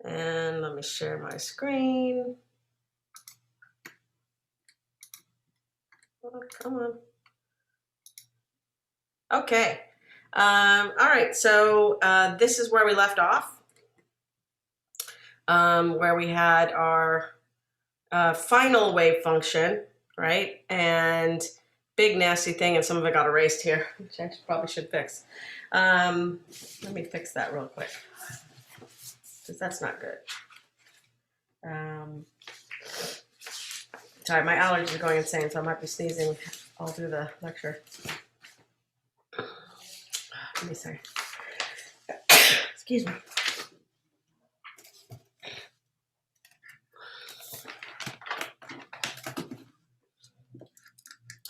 And let me share my screen. Oh, come on. Okay. All right, so this is where we left off, where we had our final wave function, right? And big nasty thing, and some of it got erased here, which I probably should fix. Let me fix that real quick, because that's not good. Sorry, my allergies are going insane, so I might be sneezing all through the lecture. Let me see. Excuse me.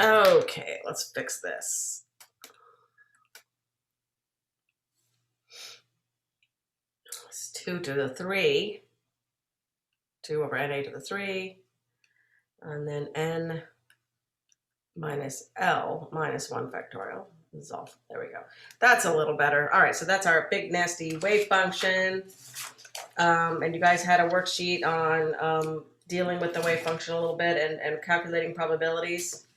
Okay, let's fix this. It's 2 to the 3. 2 over NA to the 3. And then N minus L minus 1 factorial. This is all, there we go. That's a little better. All right, so that's our big nasty wave function. And you guys had a worksheet on dealing with the wave function a little bit and calculating probabilities.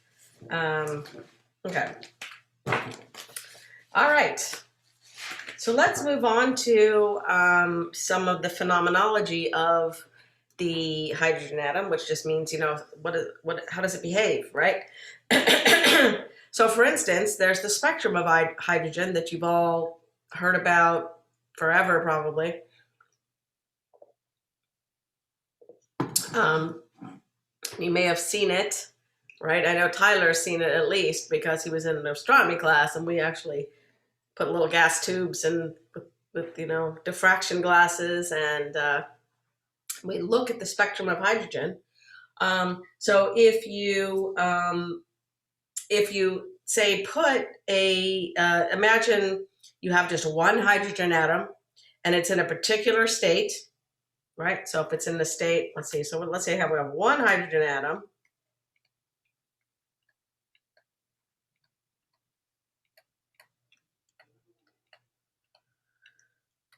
Okay. All right. So let's move on to some of the phenomenology of the hydrogen atom, which just means, you know, how does it behave, right? So for instance, there's the spectrum of hydrogen that you've all heard about forever, probably. You may have seen it, right? I know Tyler's seen it at least because he was in an astronomy class and we actually put little gas tubes and with you know, diffraction glasses, and we look at the spectrum of hydrogen. So if you say put a imagine you have just one hydrogen atom and it's in a particular state, right? So if it's in the state, let's see, so let's say we have one hydrogen atom.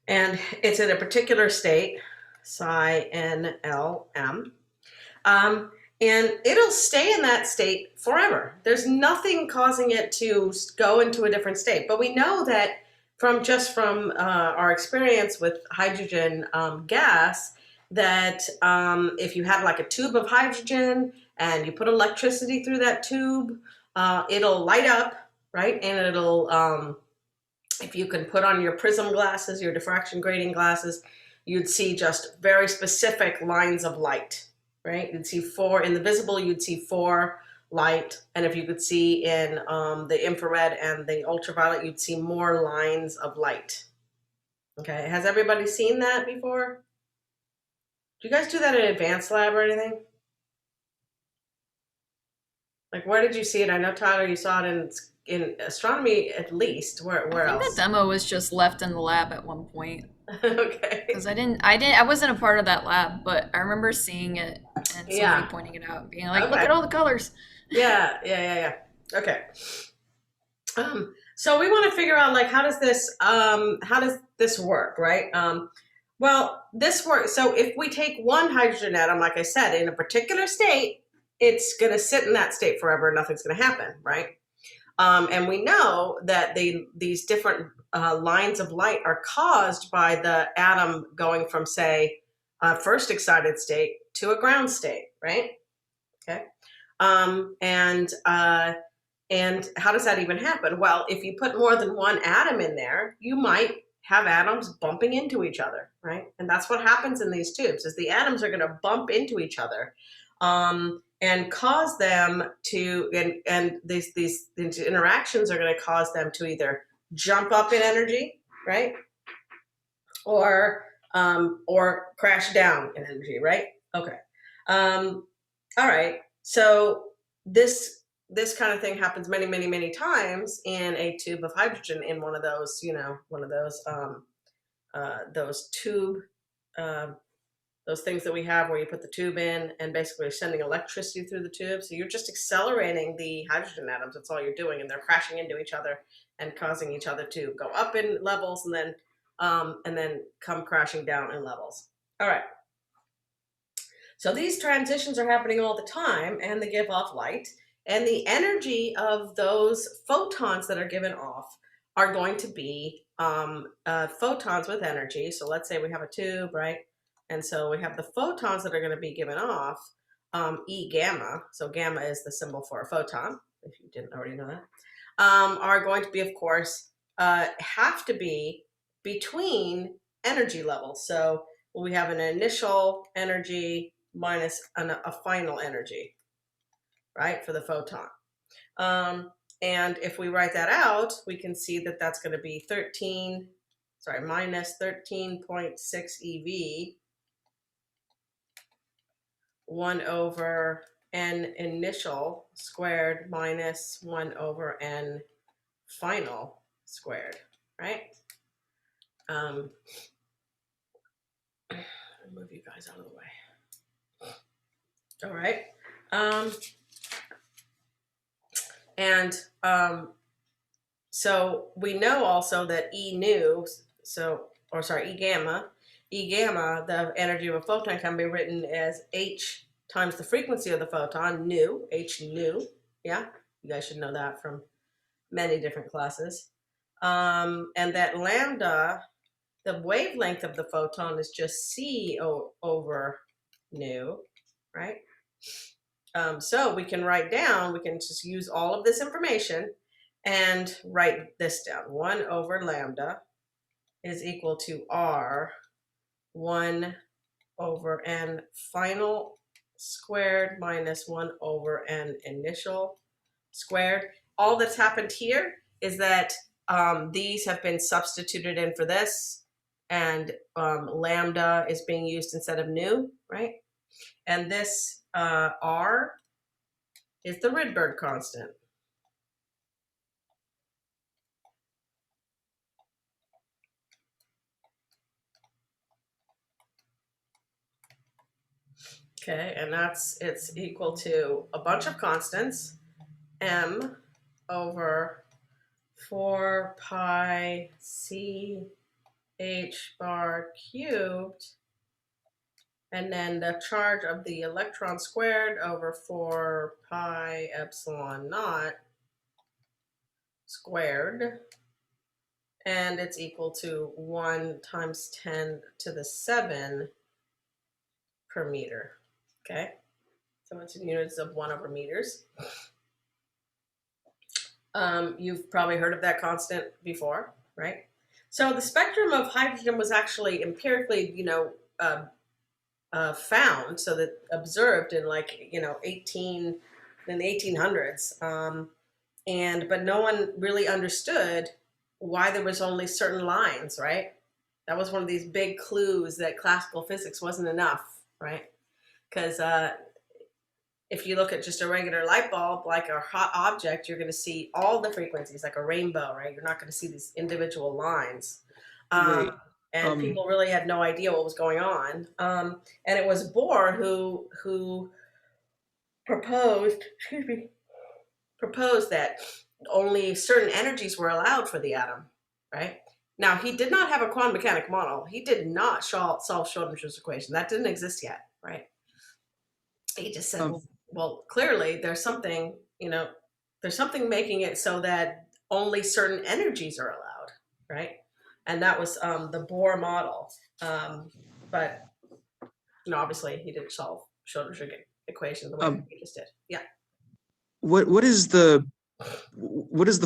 And it's in a particular state, psi NLM. And it'll stay in that state forever. There's nothing causing it to go into a different state. But we know that from our experience with hydrogen gas, that if you had like a tube of hydrogen and you put electricity through that tube, it'll light up, right? And it'll, if you can put on your prism glasses, your diffraction grating glasses, you'd see just very specific lines of light, right? You'd see 4 in the visible, you'd see 4 light. And if you could see in the infrared and the ultraviolet, you'd see more lines of light. Okay, has everybody seen that before? Do you guys do that in advanced lab or anything? Like, where did you see it? I know, Tyler, you saw it in astronomy at least. Where I think else? the demo was just left in the lab at one point. Okay. Because I wasn't a part of that lab, but I remember seeing it and somebody Yeah. pointing it out, being like, Okay. "Look at all the colors." Yeah. Okay. So we want to figure out, like, how does this work, right? Well, this works. So if we take one hydrogen atom, like I said, in a particular state, it's going to sit in that state forever. Nothing's going to happen, right? And we know that these different lines of light are caused by the atom going from, say, a first excited state to a ground state, right? Okay. And how does that even happen? Well, if you put more than one atom in there, you might have atoms bumping into each other, right? And that's what happens in these tubes, is the atoms are going to bump into each other and cause them to, and these interactions are going to cause them to either jump up in energy, right? Or crash down in energy, right? Okay. All right. So this kind of thing happens many times in a tube of hydrogen in one of those, you know, those tube, those things that we have where you put the tube in and basically you're sending electricity through the tube. So you're just accelerating the hydrogen atoms. That's all you're doing. And they're crashing into each other and causing each other to go up in levels and then come crashing down in levels. All right. So these transitions are happening all the time, and they give off light. And the energy of those photons that are given off are going to be photons with energy. So let's say we have a tube, right? And so we have the photons that are going to be given off, E gamma. So gamma is the symbol for a photon, if you didn't already know that, are going to be, of course, have to be between energy levels. So we have an initial energy minus a final energy, right, for the photon. And if we write that out, we can see that that's going to be minus 13.6 eV 1 over n initial squared minus 1 over n final squared, right? I'll move you guys out of the way. All right. So we know also that E gamma, the energy of a photon can be written as H times the frequency of the photon, nu, H nu. Yeah, you guys should know that from many different classes. And that lambda, the wavelength of the photon, is just C over nu, right? So we can just use all of this information and write this down. 1 over lambda is equal to R 1 over n final squared minus 1 over n initial squared. All that's happened here is that these have been substituted in for this, and lambda is being used instead of nu, right? And this R is the Rydberg constant. Okay, and it's equal to a bunch of constants, m over 4 pi c h bar cubed, and then the charge of the electron squared over 4 pi epsilon naught squared, and it's equal to 1 times 10 to the 7 per meter. Okay, so it's in units of 1 over meters. You've probably heard of that constant before, right? So the spectrum of hydrogen was actually empirically, found, so that observed in in the 1800s, but no one really understood why there was only certain lines, right? That was one of these big clues that classical physics wasn't enough, right? Because if you look at just a regular light bulb, like a hot object, you're going to see all the frequencies, like a rainbow, right? You're not going to see these individual lines. Wait, And um, people really had no idea what was going on. And it was Bohr who proposed that only certain energies were allowed for the atom, right? Now, he did not have a quantum mechanic model. He did not solve Schrödinger's equation. That didn't exist yet, right? He just said, um, well, clearly there's something making it so that only certain energies are allowed, right? And that was the Bohr model. But obviously he didn't solve Schrödinger equation the way that um, he just did. Yeah. what is the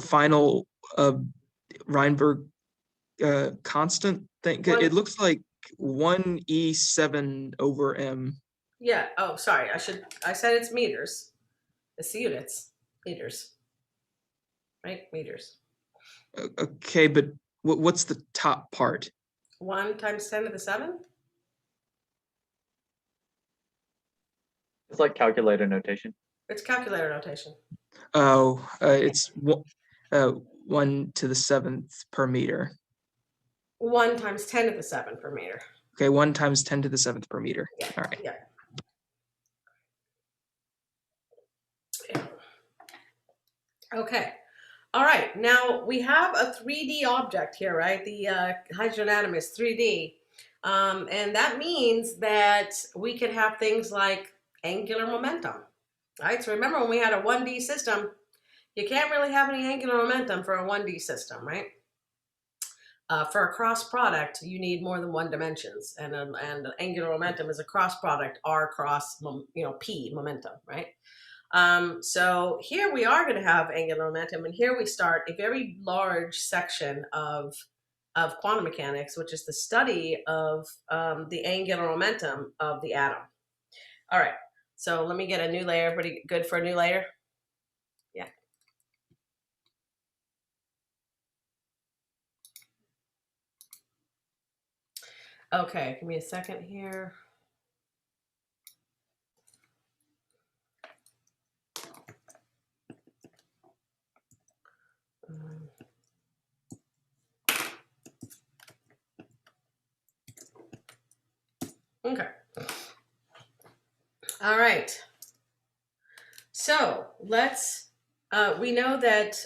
final Reinberg constant thing? One. It looks like 1e7 over m. Yeah. Oh, sorry. I said it's meters. It's the units. Meters. Right? Meters. Okay, but what's the top part? 1 times 10 to the 7? It's like calculator notation. It's calculator notation. Oh, it's 1 to the 7th per meter. 1 times 10 to the 7 per meter. Okay, 1 times 10 to the 7th per meter. Yeah. All right. Yeah. Okay. All right. Now we have a 3D object here, right? The hydrogen atom is 3D. And that means that we could have things like angular momentum, right? So remember when we had a 1D system, you can't really have any angular momentum for a 1D system, right? For a cross product, you need more than one dimensions, and angular momentum is a cross product, R cross, P momentum, right? So here we are going to have angular momentum, and here we start a very large section of quantum mechanics, which is the study of the angular momentum of the atom. All right, so let me get a new layer. Everybody good for a new layer? Yeah. Okay, give me a second here. Okay. All right. So let's, we know that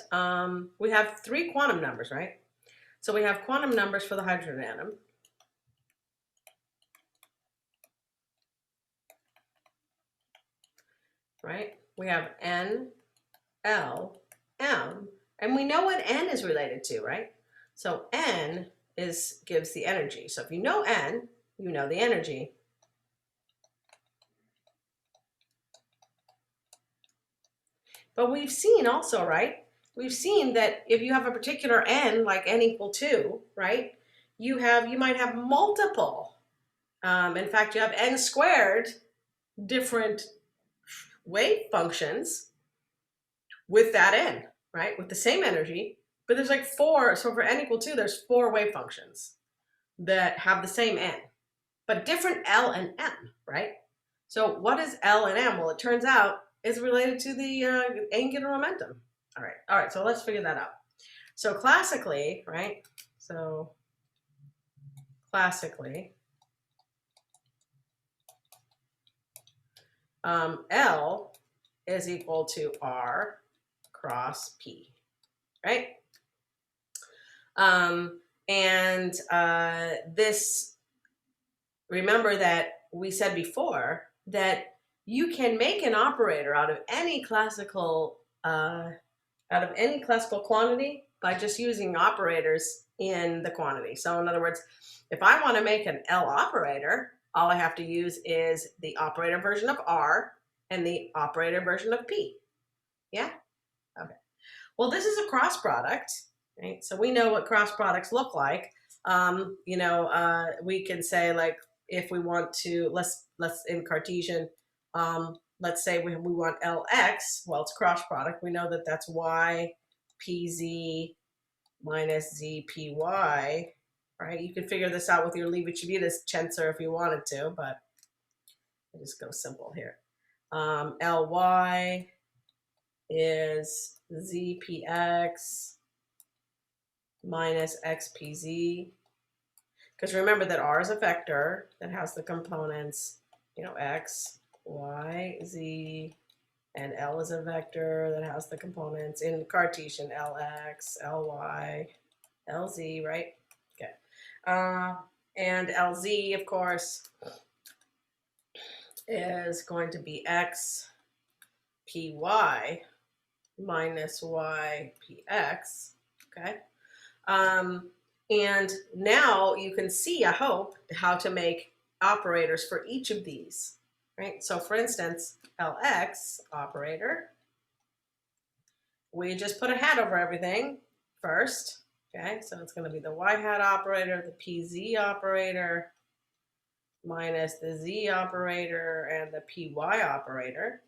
we have 3 quantum numbers, right? So we have quantum numbers for the hydrogen atom. Right? We have N, L, M, and we know what N is related to, right? So N gives the energy. So if you know N, you know the energy. But we've seen also, right? We've seen that if you have a particular N, like N equal 2, right? You might have multiple. In fact, you have N squared different wave functions with that N, right? With the same energy, but there's like 4. So for N equal 2, there's 4 wave functions that have the same N, but different L and M, right? So what is L and M? Well, it turns out it's related to the angular momentum. All right, so let's figure that out. So classically, right? So classically, L is equal to R cross P, right? This, remember that we said before that you can make an operator out of any classical quantity by just using operators in the quantity. So in other words, if I want to make an L operator, all I have to use is the operator version of R and the operator version of P. Yeah? Okay. Well, this is a cross product, right? So we know what cross products look like. We can say, like, if we want to, let's in Cartesian, let's say we want Lx, well, it's cross product. We know that that's y pz minus zpy, right? You can figure this out with your Levi-Civitas tensor if you wanted to, but I just go simple here. Ly is zpx minus xpz, because remember that R is a vector that has the components, x, y, z, and L is a vector that has the components in Cartesian, Lx, Ly, Lz, right? Okay. And Lz, of course, is going to be x py minus y px, okay? And now you can see, I hope, how to make operators for each of these, right? So for instance, Lx operator, we just put a hat over everything first, okay? So it's going to be the y hat operator, the pz operator, minus the z operator and the py operator.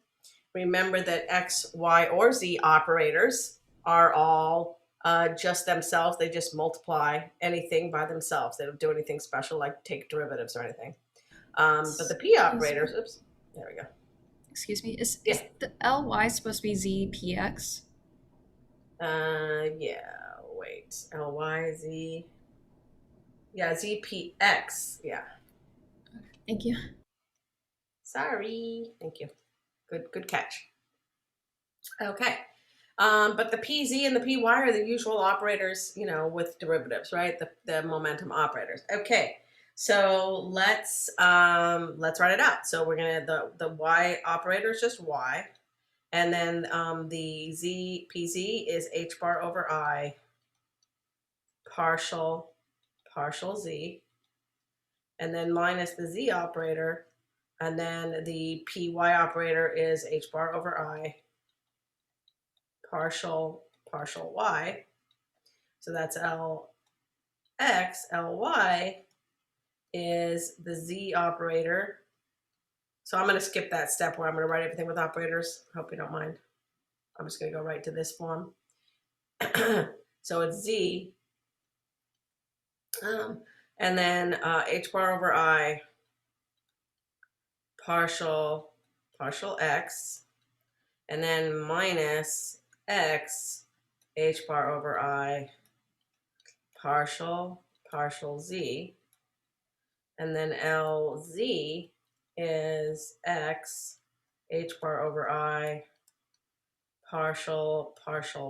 Remember that x, y, or z operators are all just themselves. They just multiply anything by themselves. They don't do anything special like take derivatives or anything. But the p operators, oops, there we go. Excuse me, is the Ly supposed to be zpx? Yeah, wait, Ly, z, yeah, zpx, yeah. Thank you. Sorry, thank you. Good catch. Okay. But the PZ and the PY are the usual operators, with derivatives, right? The momentum operators. Okay. So let's write it out. So we're gonna the y operator is just y, and then the z pz is h bar over I partial z, and then minus the z operator, and then the py operator is h bar over I partial y. So that's lx, ly is the z operator. So I'm going to skip that step where I'm going to write everything with operators. Hope you don't mind. I'm just going to go right to this form. So it's z, and then h bar over I partial x, and then minus x h bar over I partial z, and then lz is x h bar over I partial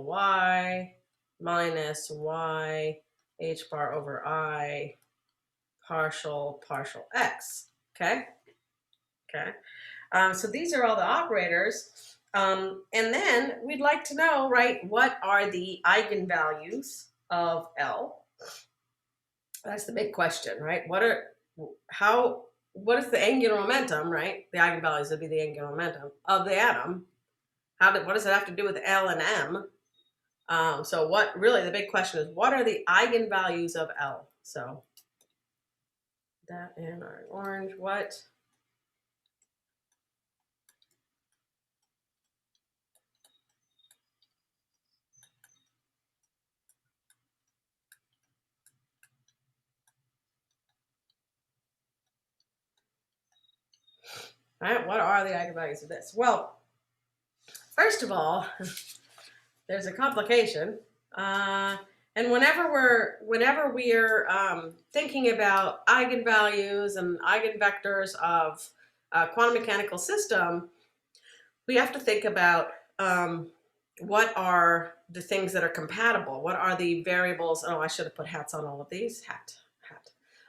y minus y h bar over I partial x. Okay. So these are all the operators. And then we'd like to know, right, what are the eigenvalues of L? That's the big question, right? What is the angular momentum, right? The eigenvalues would be the angular momentum of the atom. What does it have to do with L and M? So what really the big question is, what are the eigenvalues of L? So that in our orange, what? All right, what are the eigenvalues of this? Well, first of all, there's a complication. And whenever we're thinking about eigenvalues and eigenvectors of a quantum mechanical system, we have to think about what are the things that are compatible? What are the variables? Oh, I should have put hats on all of these. Hat.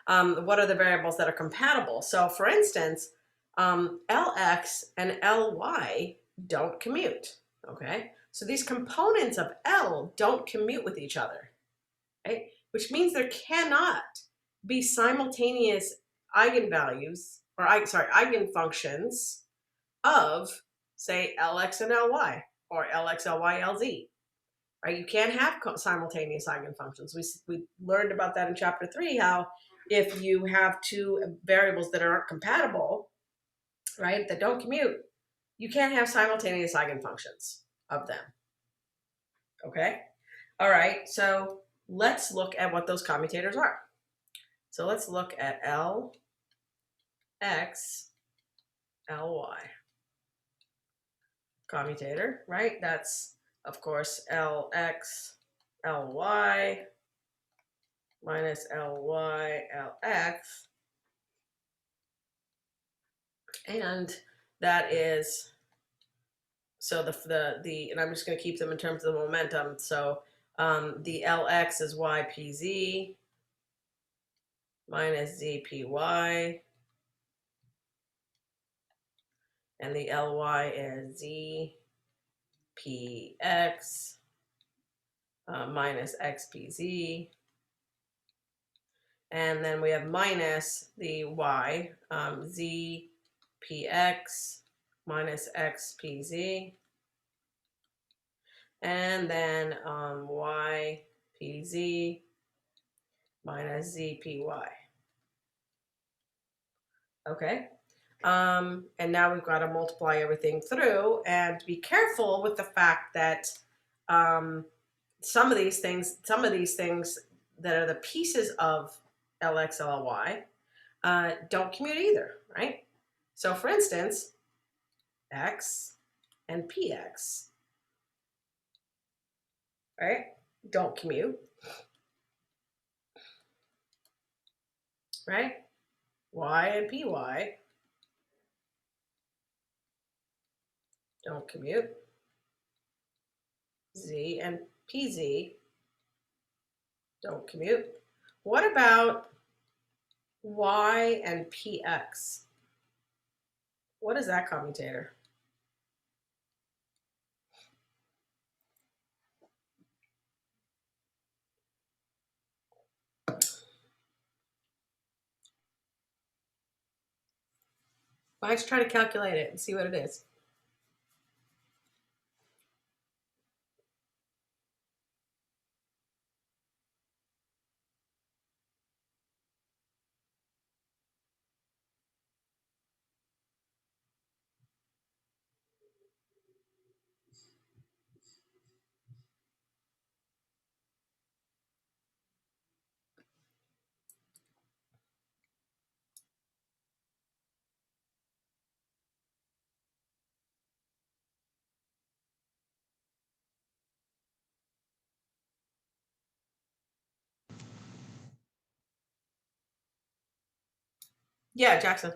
What are the variables that are compatible? So, for instance, Lx and Ly don't commute. Okay, so these components of L don't commute with each other, right? Which means there cannot be simultaneous eigenvalues or eigenfunctions of, say, Lx and Ly or Lx, Ly, Lz. Right? You can't have simultaneous eigenfunctions. We learned about that in chapter 3, how if you have two variables that aren't compatible, right, that don't commute, you can't have simultaneous eigenfunctions of them. Okay? All right, so let's look at what those commutators are. So let's look at Lx, Ly. Commutator, right? That's, of course, Lx, Ly minus Ly, Lx. And that is, so and I'm just going to keep them in terms of the momentum. So the Lx is ypz minus zpy, and the Ly is zpx minus xpz. And then we have minus the y, zpx minus xpz. And then ypz minus zpy. Okay. And now we've got to multiply everything through and be careful with the fact that some of these things that are the pieces of Lx, Ly don't commute either, right? So for instance, x and px, right, don't commute, right? Y and py don't commute. Z and pz don't commute. What about y and px. What is that commutator? Why don't you try to calculate it and see what it is? Yeah, Jackson.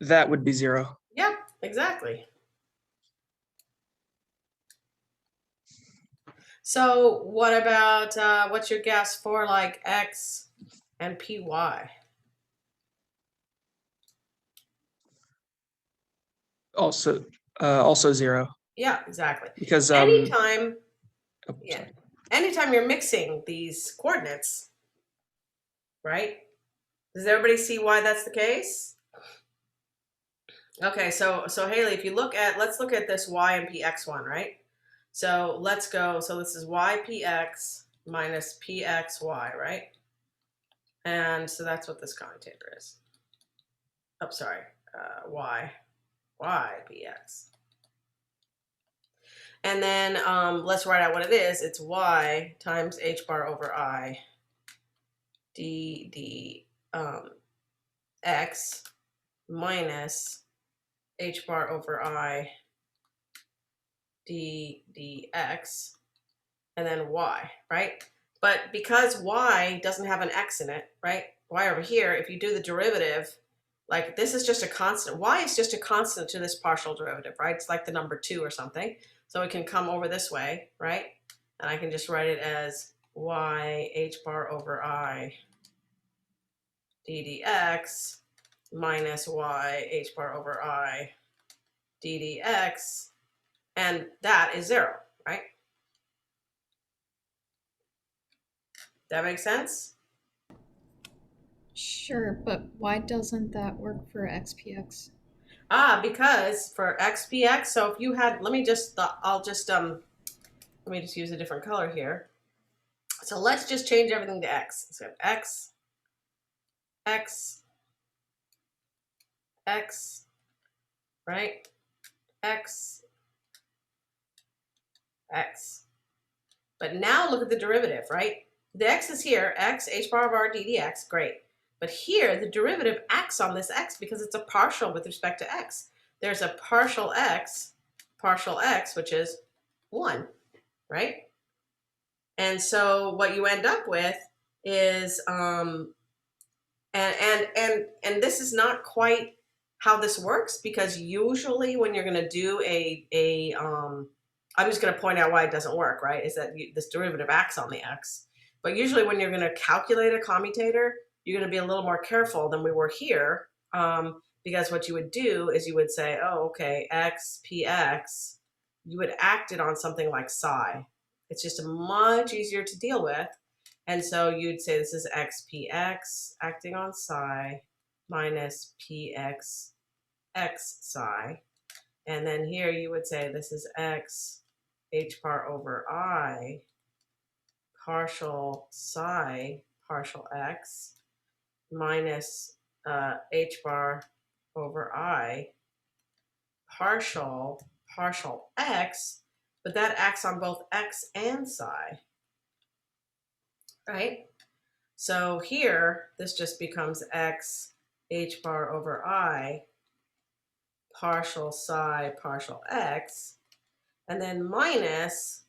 That would be 0. Yep, exactly. So what about, what's your guess for like x and py? Also 0 Yeah, exactly. because Anytime, oh, yeah, sorry. anytime you're mixing these coordinates, right? Does everybody see why that's the case? Okay, so Haley, if you look at, let's look at this y and px one, right? So let's go, so this is ypx minus pxy, right? And so that's what this commutator is. Oh, sorry, ypx. And then let's write out what it is. It's y times h bar over I d x minus h bar over I dx, and then y, right? But because y doesn't have an x in it, right? Y over here, if you do the derivative, like this is just a constant. Y is just a constant to this partial derivative, right? It's like the number 2 or something. So it can come over this way, right? And I can just write it as y h bar over I ddx minus y h bar over I ddx, and that is 0, right? That makes sense? Sure, but why doesn't that work for XPX? Because for xpx, so if you had, let me just use a different color here. So let's just change everything to x. So x, x, x, right? X, x. But now look at the derivative, right? The x is here, x, h bar of r ddx, great. But here, the derivative acts on this x because it's a partial with respect to x. There's a partial x, which is 1, right? And so what you end up with is, and this is not quite how this works, because usually when you're going to do I'm just going to point out why it doesn't work, right? Is that this derivative acts on the x. But usually when you're going to calculate a commutator, you're going to be a little more careful than we were here, because what you would do is you would say, oh, okay, x, px, you would act it on something like psi. It's just much easier to deal with. And so you'd say this is xpx acting on psi minus px x psi. And then here you would say this is x h bar over I partial psi partial x minus h bar over I partial x, but that acts on both x and psi, right? So here, this just becomes x h bar over I partial psi partial x, and then minus,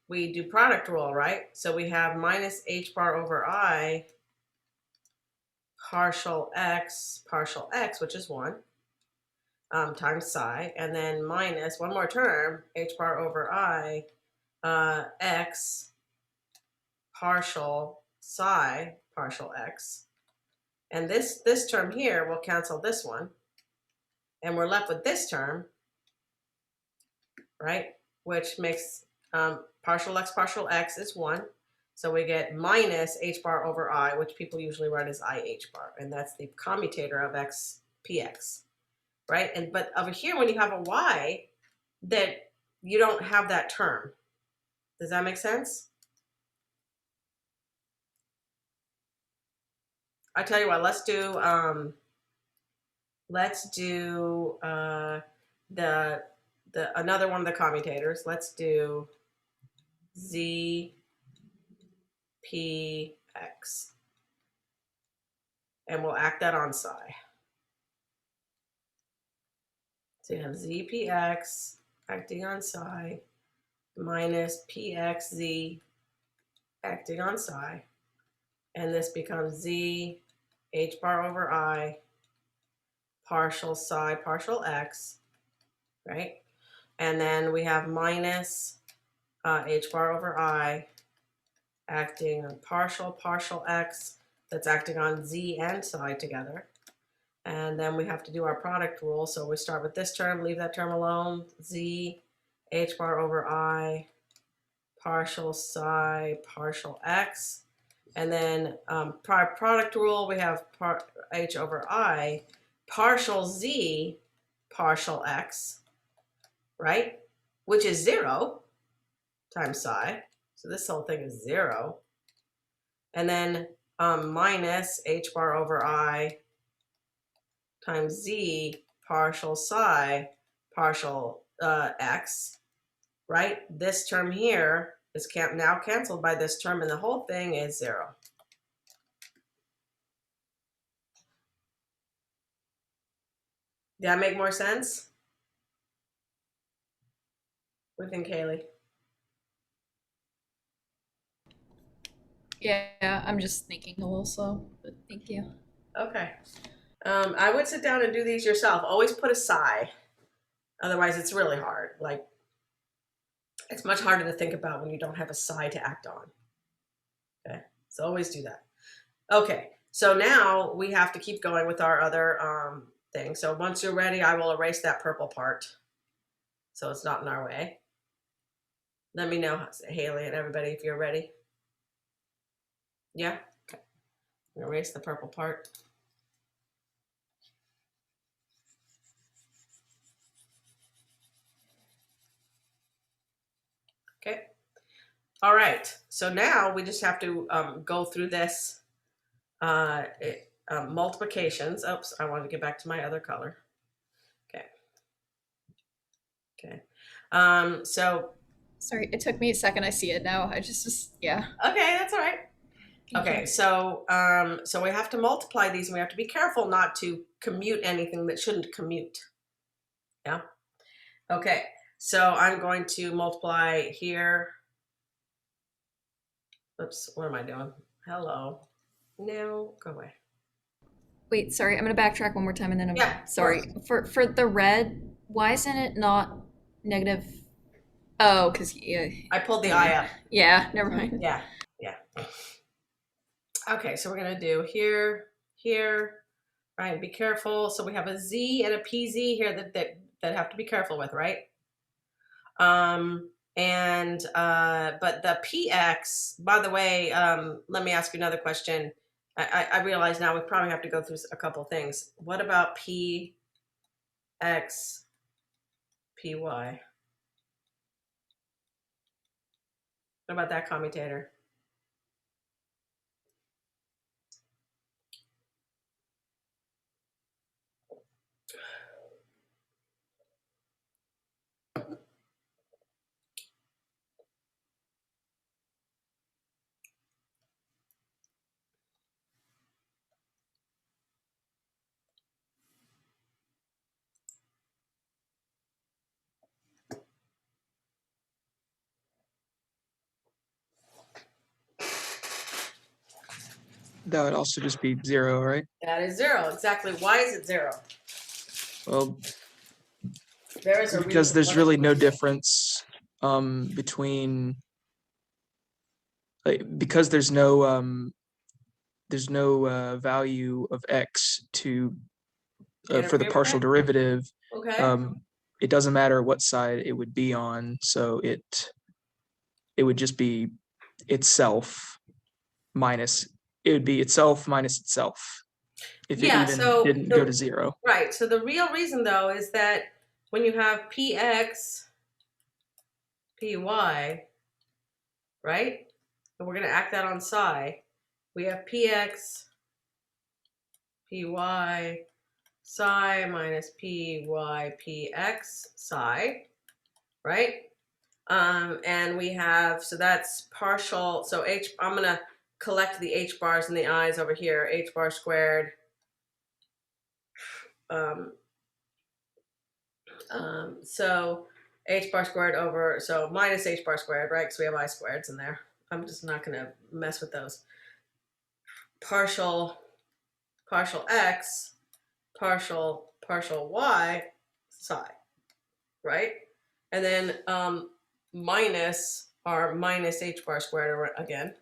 we do product rule, right? So we have minus h bar over I partial x, which is 1, times psi, and then minus one more term, h bar over I x partial psi partial x. And this term here will cancel this one. And we're left with this term, right? Which makes partial x is 1. So we get minus h bar over I, which people usually write as I h bar. And that's the commutator of x px, right? But over here, when you have a y, that you don't have that term. Does that make sense? I tell you what, let's do another one of the commutators. Let's do z p x, and we'll act that on psi. So you have z p x acting on psi minus pxz acting on psi, and this becomes z h bar over I partial psi partial x, right? And then we have minus h bar over I acting on partial x that's acting on z and psi together. And then we have to do our product rule. So we start with this term, leave that term alone, z h bar over I partial psi partial x. And then product rule, we have h over I partial z partial x, right? Which is 0 times psi. So this whole thing is 0. And then minus h bar over I times z partial psi partial x, right? This term here is now canceled by this term, and the whole thing is 0. Did that make more sense? What do you think, Haley? Yeah, I'm just thinking a little slow, but thank you. Okay. I would sit down and do these yourself. Always put a psi. Otherwise, it's really hard. Like, it's much harder to think about when you don't have a psi to act on. Okay, so always do that. Okay, so now we have to keep going with our other thing. So once you're ready, I will erase that purple part so it's not in our way. Let me know, Haley and everybody, if you're ready. Yeah? Okay. Erase the purple part. Okay. All right. So now we just have to go through this multiplications. Oops, I want to get back to my other color. Okay. Okay. So. Sorry, it took me a second. I see it now. I just yeah. Okay, that's all right. Thank Okay, you. so we have to multiply these, and we have to be careful not to commute anything that shouldn't commute. Yeah. Okay, so I'm going to multiply here. Oops, what am I doing? Hello. No, go away. Wait, sorry. I'm gonna backtrack one more time, and then I'm Yeah, sorry for the red. Why isn't it not negative? Oh, because yeah. I pulled the I up. Yeah, never mind. Yeah, yeah. Okay, so we're gonna do here, here, right? Be careful. So we have a Z and a PZ here that have to be careful with, right? But the PX, by the way, let me ask you another question. I realize now we probably have to go through a couple things. What about PX, PY? What about that commutator? That would also just be 0, right? That is 0. Exactly. Why is it 0? Well, There is a because reason. there's What really is no it? difference between, like, because there's no there's no value of x to for the Interfere with partial it? derivative. Okay. It doesn't matter what side it would be on, so it would just be itself minus, it would be itself minus itself if it Yeah, even so didn't go to 0. right. So the real reason though is that when you have px, py, right? And we're gonna act that on psi. We have px, py, psi minus py, px, psi, right? And we have, so that's partial, so I'm gonna collect the h bars and the i's over here, h bar squared, so h bar squared over, so minus h bar squared, right? Because we have I squareds in there. I'm just not gonna mess with those. Partial x, partial y, psi, right? And then minus our minus h bar squared again.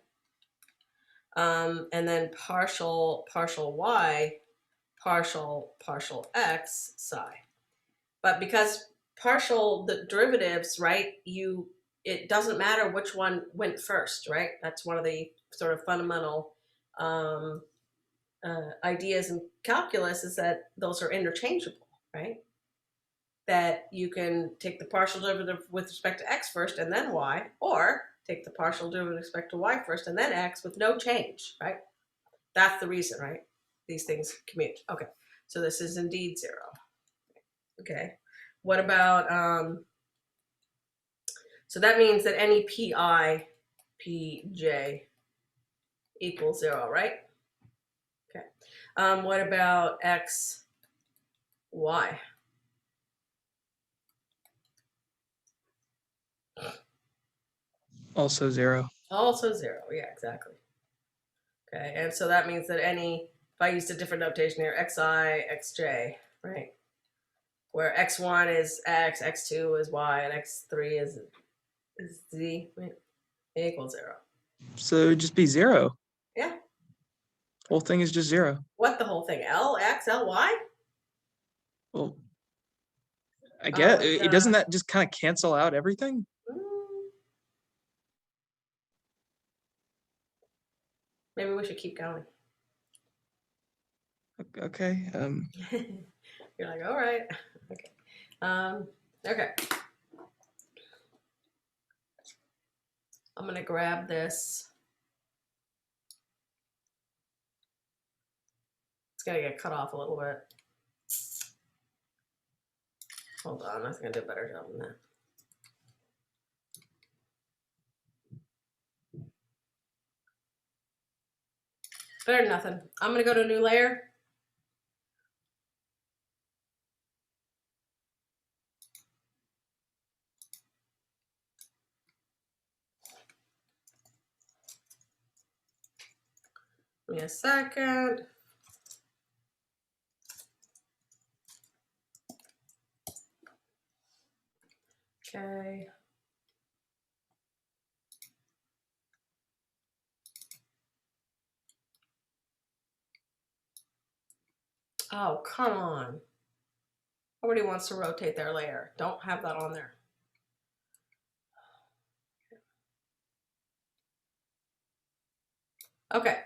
And then partial y, partial x, psi. But because partial the derivatives, right, it doesn't matter which one went first, right? That's one of the sort of fundamental ideas in calculus, is that those are interchangeable, right? That you can take the partial derivative with respect to x first and then y, or take the partial derivative with respect to y first and then x with no change, right? That's the reason, right? These things commute. Okay, so this is indeed 0. Okay, what about, so that means that any pi, pj equals 0, right? Okay, what about x, y? Also 0. Also 0, yeah, exactly. Okay, and so that means that any, if I used a different notation here, xi, xj, right? Where x1 is x, x2 is y, and x3 is z, right? Equals 0. So it would just be 0. Yeah. Whole thing is just 0. What, the whole thing? L, x, L, y? Well, I guess It's, doesn't that just kind of cancel out everything? Maybe we should keep going. Okay. You're like, all right. Okay. Okay. I'm gonna grab this. It's gonna get cut off a little bit. Hold on, I was gonna do a better job than that. Better than nothing. I'm gonna go to a new layer. Give me a second. Okay. Oh, come on. Nobody wants to rotate their layer. Don't have that on there. Okay.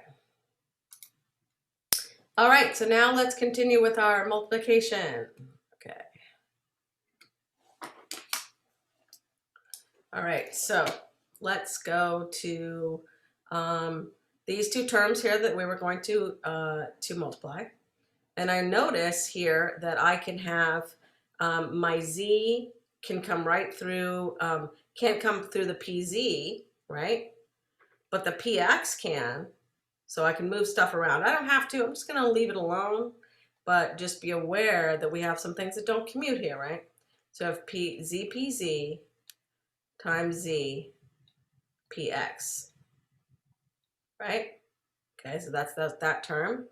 All right, so now let's continue with our multiplication. Okay. All right, so let's go to these two terms here that we were going to multiply. And I notice here that I can have my z can come right through, can't come through the pz, right? But the px can, so I can move stuff around. I don't have to, I'm just gonna leave it alone, but just be aware that we have some things that don't commute here, right? So I have z pz times z px, right? Okay, so that's that term.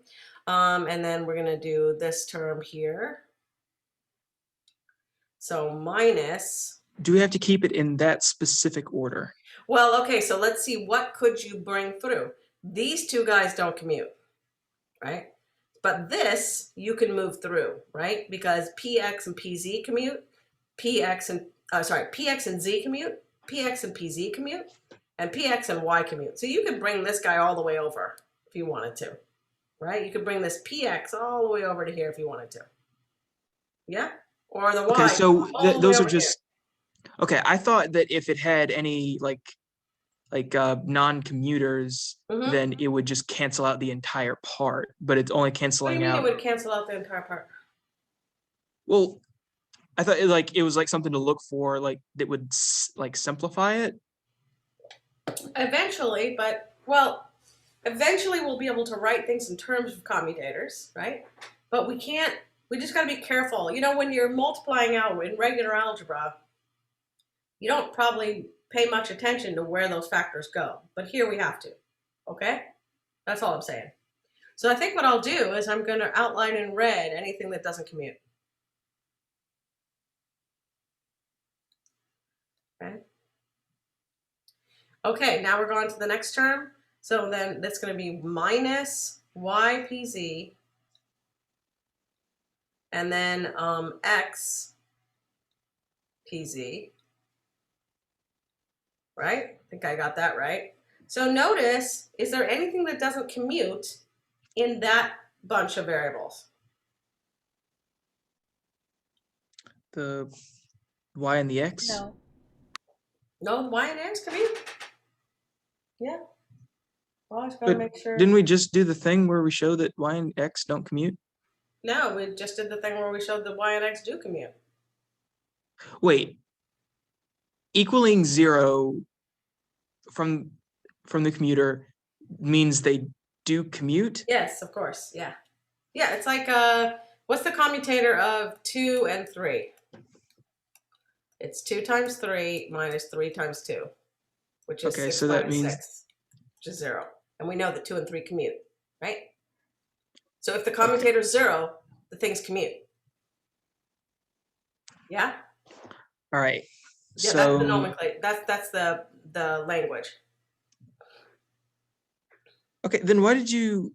And then we're gonna do this term here. So minus. Do we have to keep it in that specific order? Well, okay, so let's see, what could you bring through? These two guys don't commute. right? But this you can move through, right? Because px and pz commute, px and z commute, px and pz commute, and px and y commute. So you could bring this guy all the way over if you wanted to, right? You could bring this px all the way over to here if you wanted to. Yeah? Or the Okay, y so all the way those are over here. just okay. I thought that if it had any like non-commuters, Mm-hmm. then it would just cancel out the entire part, but it's only What do you canceling mean it out. would cancel out the entire part? Well, I thought it was like something to look for, like that would like simplify it. Eventually, but well, eventually we'll be able to write things in terms of commutators, right? But we can't, we just got to be careful. You know, when you're multiplying out in regular algebra, you don't probably pay much attention to where those factors go. But here we have to, okay? That's all I'm saying. So I think what I'll do is I'm going to outline in red anything that doesn't commute. Okay. Okay, now we're going to the next term. So then that's going to be minus ypz and then x pz, right? I think I got that right. So notice, is there anything that doesn't commute in that bunch of variables? The y and the x. No. No, the y and x commute? Yeah. Well, I just gotta But make sure. didn't we just do the thing where we show that y and x don't commute? No, we just did the thing where we showed that y and x do commute. Wait, equaling 0 from the commuter means they do commute? Yes, of course. Yeah. Yeah, it's like what's the commutator of 2 and 3? It's 2 times 3 minus 3 times 2, which is Okay, 6 so that minus means 6, which is 0. And we know that 2 and 3 commute, right? So if the commutator is 0, the things commute. Yeah? all right. Yeah, that's the So nomenclature. That's the language. okay, then why did you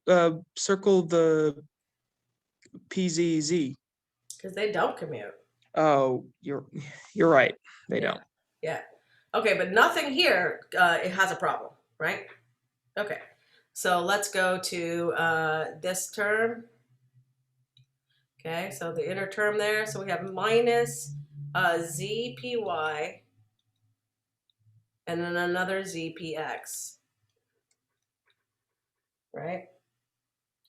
circle the PZZ? Because they don't commute. Oh, you're right. They Yeah. don't. Yeah. Okay, but nothing here, it has a problem, right? Okay. So let's go to this term. Okay, so the inner term there. So we have minus ZPY and then another ZPX, right?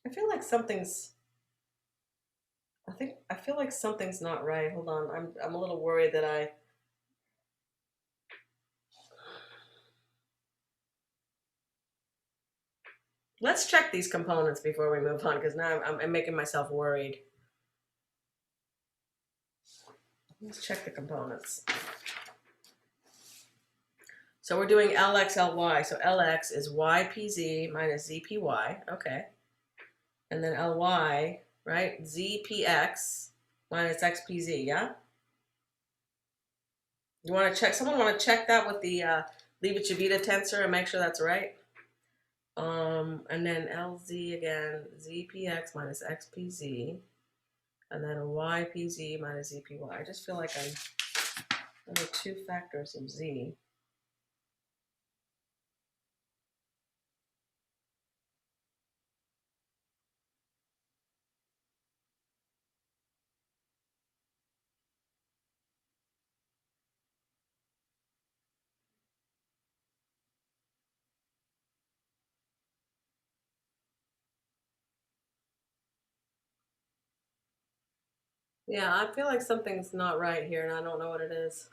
I feel like something's, I feel like something's not right. Hold on, I'm a little worried that let's check these components before we move on because now I'm making myself worried. Let's check the components. So we're doing LX, LY. So LX is YPZ minus ZPY. Okay. And then LY, right? ZPX minus XPZ. Yeah? You want to check, someone want to check that with the Leibniz tensor and make sure that's right? And then LZ again, ZPX minus XPZ. And then YPZ minus ZPY. I just feel like there are 2 factors of Z. Yeah, I feel like something's not right here and I don't know what it is.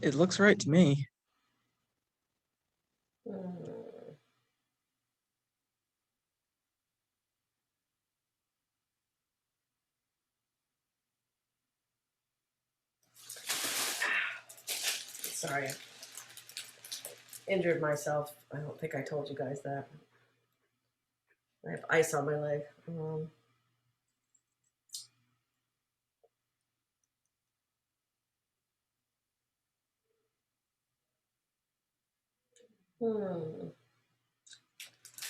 It looks right to me. Hmm. Sorry. Injured myself. I don't think I told you guys that. I have ice on my leg. Hmm.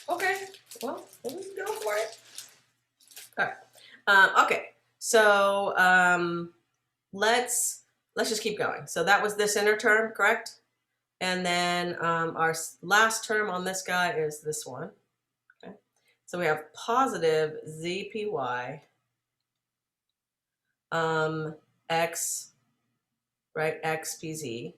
Okay, well, we'll go for it. All right. Okay, so let's just keep going. So that was this inner term, correct? And then our last term on this guy is this one. Okay, so we have positive ZPY x, right, XPZ.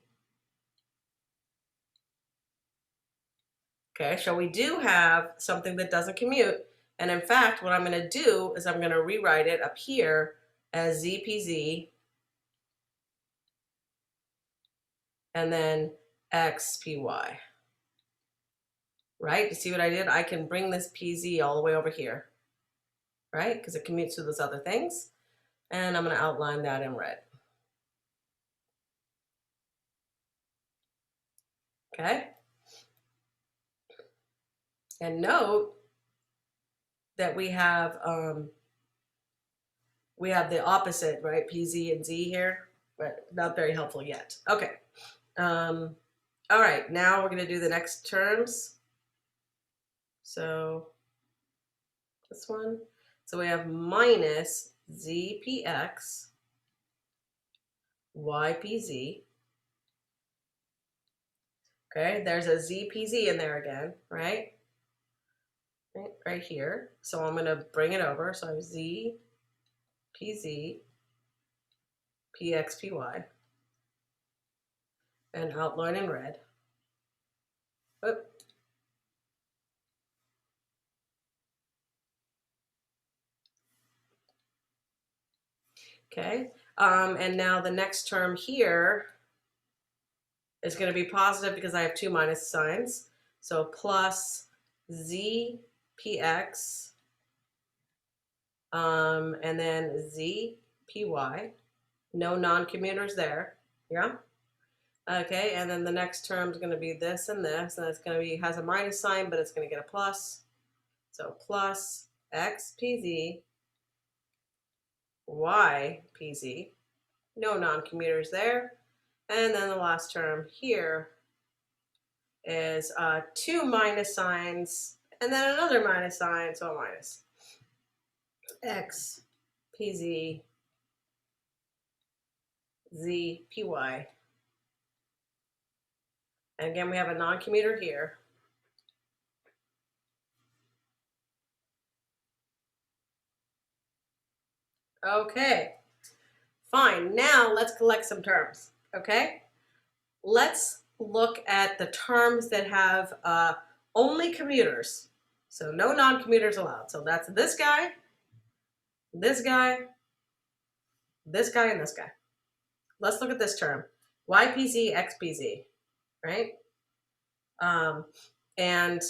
Okay, so we do have something that doesn't commute. And in fact, what I'm going to do is I'm going to rewrite it up here as ZPZ and then XPY. Right? You see what I did? I can bring this PZ all the way over here, right? Because it commutes to those other things. And I'm going to outline that in red. Okay? And note that we have the opposite, right? PZ and Z here, but not very helpful yet. Okay. All right, now we're going to do the next terms. So this one. So we have minus ZPX YPZ. Okay, there's a ZPZ in there again, right? Right here. So I'm going to bring it over. So I have ZPZ PXPY and outline in red. Oop. Okay, and now the next term here is going to be positive because I have two minus signs. So plus ZPX and then ZPY. No non-commuters there. Yeah? Okay, and then the next term is going to be this, and it's going to be, has a minus sign, but it's going to get a plus. So plus XPZ, YPZ. No non-commuters there. And then the last term here is two minus signs, and then another minus sign, so a minus. X, PZ, Z, PY. And again, we have a non-commuter here. Okay, fine. Now let's collect some terms, okay? Let's look at the terms that have only commuters. So no non-commuters allowed. So that's this guy, this guy, this guy, and this guy. Let's look at this term, YPZ, XPZ, right? Um, and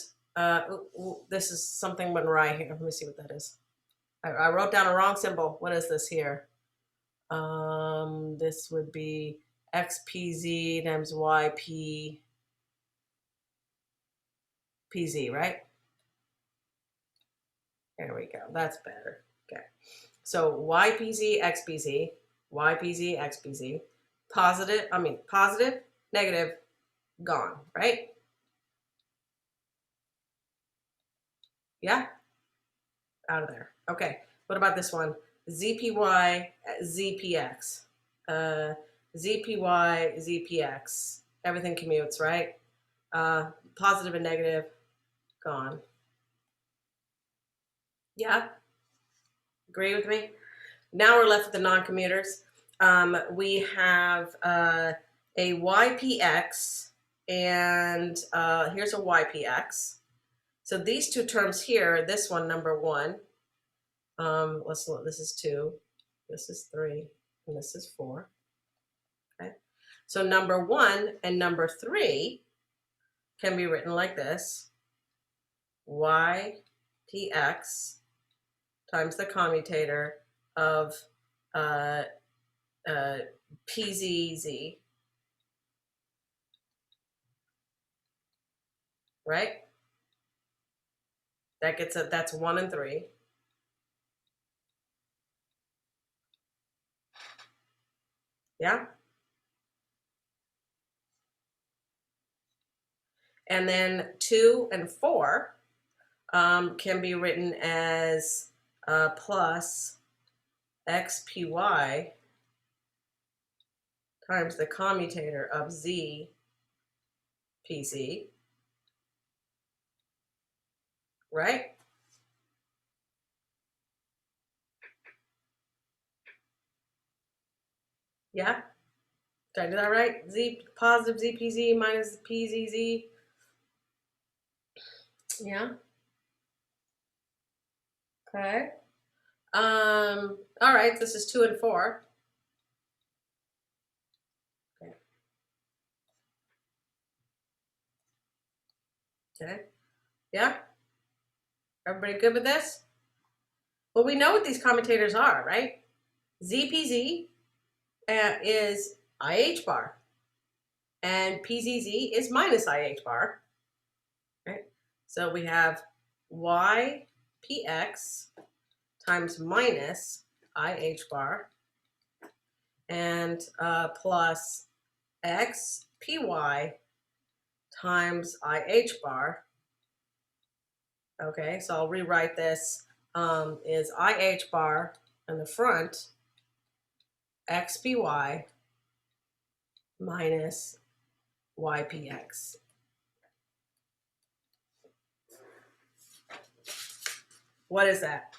this is something went right here. Let me see what that is. I wrote down a wrong symbol. What is this here? This would be XPZ times YP PZ, right? There we go. That's better. Okay. So YPZ, XPZ, YPZ, XPZ, positive, negative, gone, right? Yeah, out of there. Okay. What about this one? ZPY, ZPX. ZPY, ZPX. Everything commutes, right? Positive and negative, gone. Yeah, agree with me? Now we're left with the non-commuters. We have a YPX and here's a YPX. So these two terms here, this one, number one, let's look, this is 2, this is 3, and this is 4. Okay. So number 1 and number 3 can be written like this. YPX times the commutator of PZZ, right? That gets it, that's 1 and 3. Yeah? And then 2 and 4 can be written as plus xpy times the commutator of z pz, right? Yeah? Did I do that right? Z positive zpz minus pzz. Yeah? Okay. All right, this is 2 and 4. Okay. Okay. Yeah? Everybody good with this? Well, we know what these commutators are, right? ZPZ is IH bar, and PZZ is minus IH bar, right? So we have YPX times minus IH bar and plus XPY times IH bar. Okay, so I'll rewrite this is IH bar in the front, XPY minus YPX. What is that?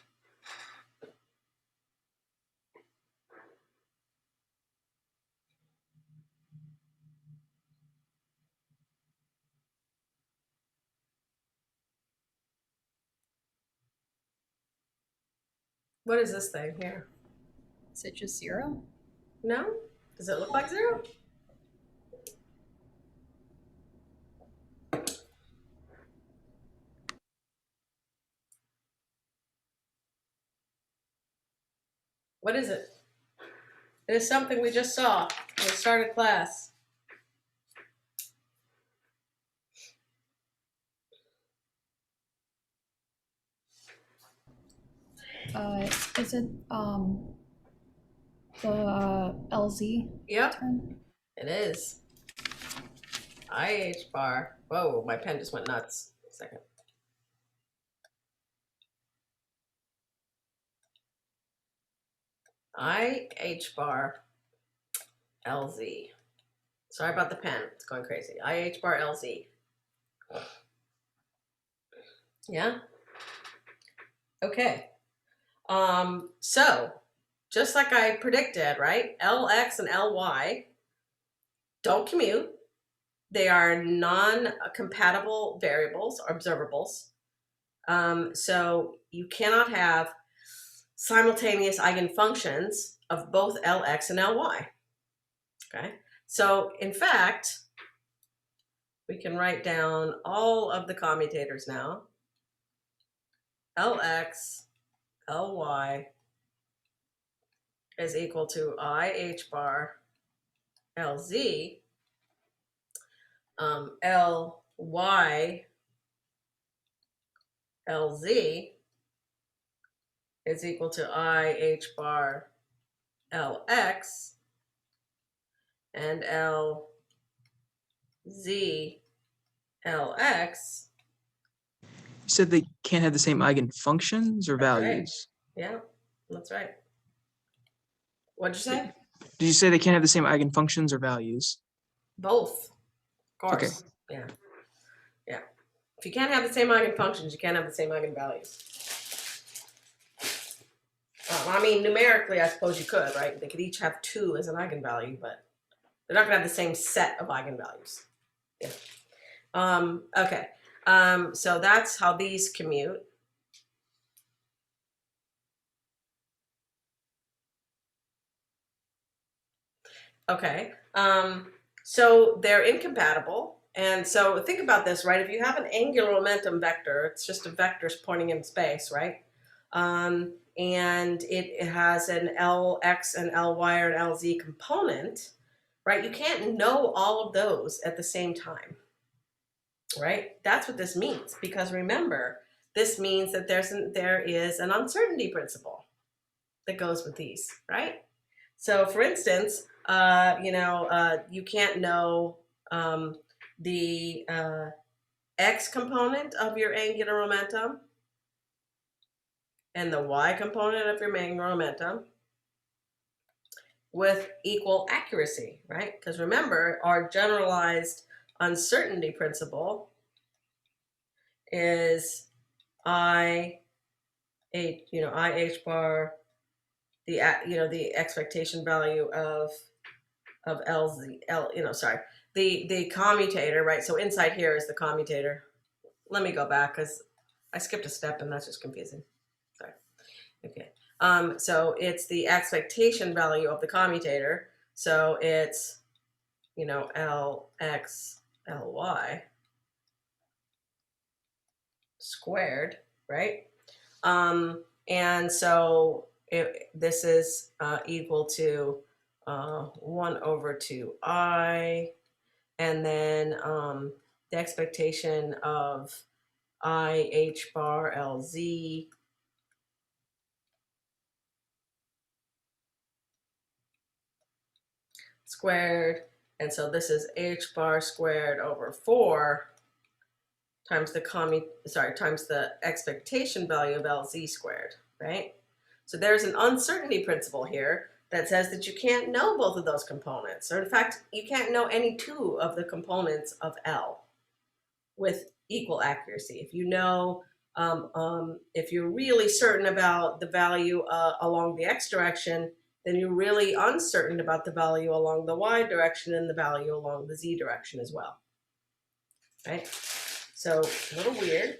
What is this thing here? Is it just 0? No? Does it look like 0? What is it? It is something we just saw when we started class. Is it the LZ Yep, term? it is. IH bar. Whoa, my pen just went nuts. A second. IH bar LZ. Sorry about the pen. It's going crazy. IH bar LZ. Yeah? Okay. So, just like I predicted, right? LX and LY don't commute. They are non-compatible variables or observables. So you cannot have simultaneous eigenfunctions of both Lx and Ly. Okay, so in fact, we can write down all of the commutators now. Lx, Ly is equal to IH bar Lz, Ly Lz is equal to IH bar Lx, and Lz Lx. You said they can't have the same eigenfunctions or That's right. values. Yeah, that's right. What'd you say? Did you say they can't have the same eigenfunctions or values? Both, of course. Okay. Yeah, yeah. If you can't have the same eigenfunctions, you can't have the same eigenvalues. I mean, numerically, I suppose you could, right? They could each have 2 as an eigenvalue, but they're not going to have the same set of eigenvalues. Yeah. Okay. So that's how these commute. Okay. So they're incompatible. And so think about this, right? If you have an angular momentum vector, it's just a vector pointing in space, right? And it has an Lx and Ly or an Lz component, right? You can't know all of those at the same time, right? That's what this means. Because remember, this means that there is an uncertainty principle that goes with these, right? So, for instance, you can't know the x component of your angular momentum and the y component of your angular momentum with equal accuracy, right? Because remember, our generalized uncertainty principle is I h bar, the expectation value of the commutator, right? So inside here is the commutator. Let me go back because I skipped a step and that's just confusing. Sorry. Okay. So it's the expectation value of the commutator. So it's, Lx Ly squared, right? And so this is equal to 1 over 2I, and then the expectation of I h bar Lz squared, and so this is h bar squared over 4 times the expectation value of Lz squared, right? So there's an uncertainty principle here that says that you can't know both of those components, or in fact, you can't know any two of the components of L with equal accuracy. If you know, if you're really certain about the value along the x direction, then you're really uncertain about the value along the y direction and the value along the z direction as well, right? So a little weird.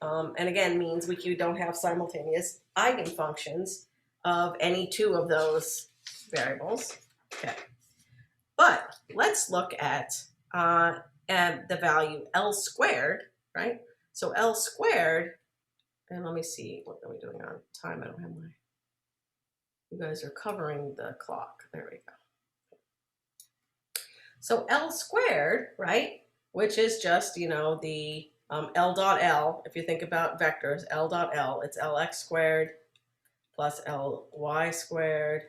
And again, means we don't have simultaneous eigenfunctions of any two of those variables. Okay, but let's look at the value L squared, right? So L squared, and let me see, what are we doing on time? I don't have my, you guys are covering the clock. There we go. So L squared, right, which is just, the L dot L, if you think about vectors, L dot L, it's Lx squared plus Ly squared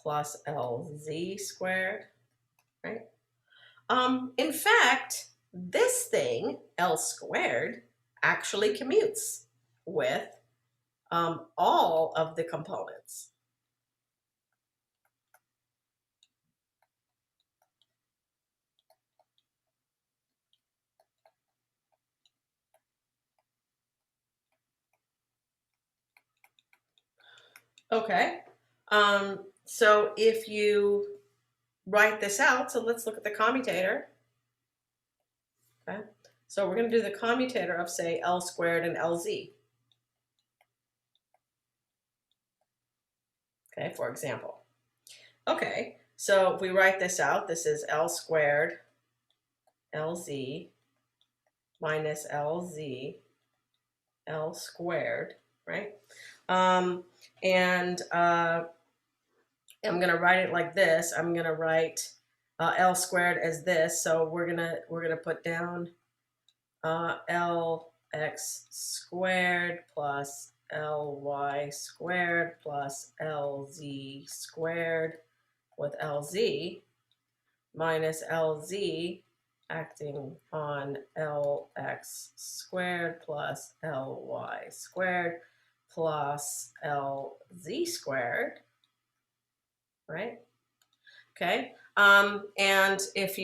plus Lz squared, right? In fact, this thing, L squared, actually commutes with all of the components. Okay, so if you write this out, so let's look at the commutator. Okay, so we're going to do the commutator of, say, L squared and Lz. Okay, for example. Okay, so if we write this out, this is L squared Lz minus Lz L squared, right? And I'm going to write it like this. I'm going to write L squared as this. So we're gonna put down Lx squared plus Ly squared plus Lz squared with Lz minus Lz acting on Lx squared plus Ly squared plus Lz squared, right? Okay, and if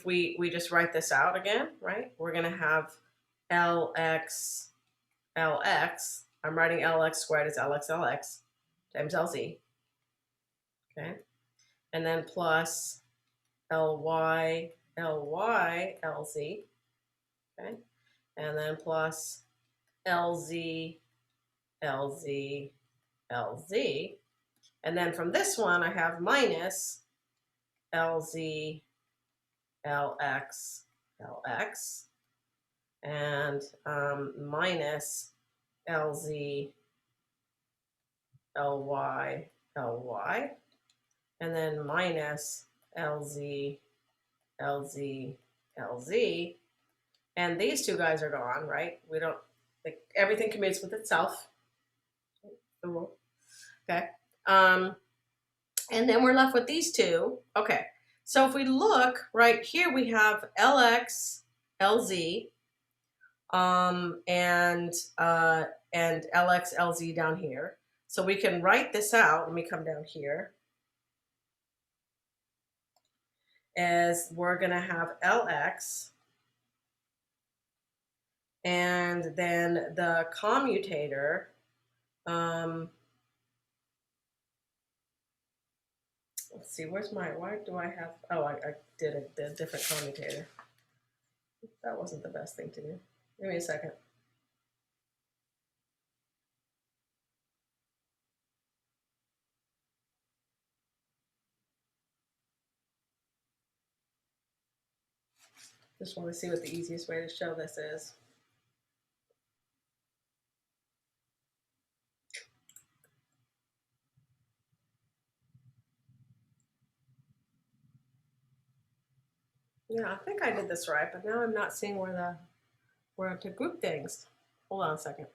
we just write this out again, right, we're gonna have Lx, I'm writing Lx squared as Lx times Lz, okay, and then plus Ly, Lz, okay, and then plus Lz, Lz, and then from this one I have minus Lz, Lx, and minus Lz, Ly, and then minus Lz, Lz, and these two guys are gone, right? We don't, everything commutes with itself. Okay. And then we're left with these two. Okay. So if we look right here, we have Lx LZ, and LX, LZ down here. So we can write this out. Let me come down here. As we're going to have LX, and then the commutator, let's see, why do I have, oh, I did a different commutator. That wasn't the best thing to do. Give me a second. Just want to see what the easiest way to show this is. Yeah, I think I did this right, but now I'm not seeing where to group things. Hold on a second.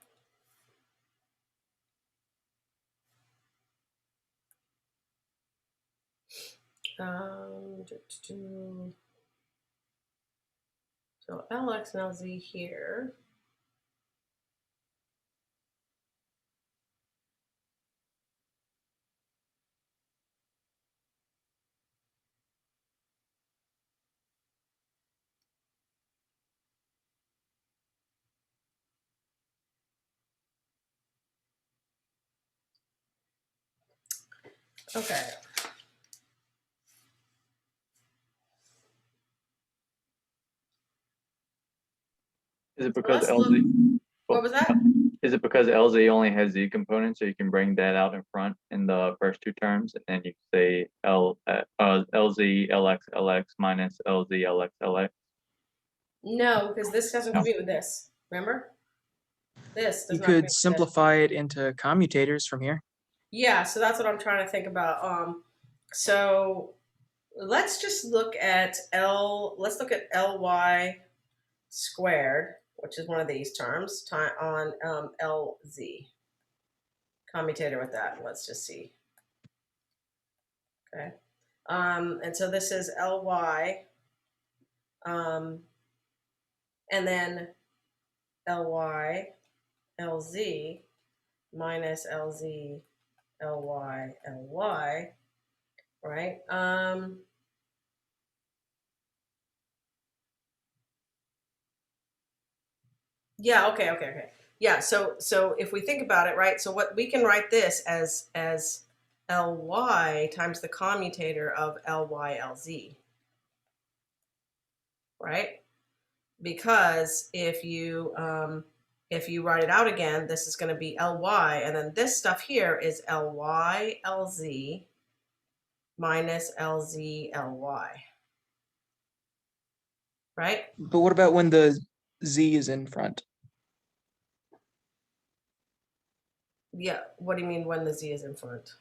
Um, so LX and LZ here. Okay. Is it because Let's look. LZ? What was that? Is it because LZ only has Z components, so you can bring that out in front in the first two terms, and then you say LZ LX LX minus LZ LX LX? No, because this doesn't No. compute with this. Remember? This does You not could compute with this. simplify it into commutators from here. Yeah, so that's what I'm trying to think about. So let's just look at let's look at Ly squared, which is one of these terms, on LZ. Commutator with that. Let's just see. Okay. And so this is Ly, and then Ly, LZ minus LZ, Ly, Ly, right? Yeah, okay. Yeah, so if we think about it, right? So what we can write this as Ly times the commutator of Ly, LZ, right? Because if you write it out again, this is going to be Ly, and then this stuff here is Ly, LZ minus LZ, Ly, right? But what about when the Z is in front? Yeah, what do you mean when the Z is in front?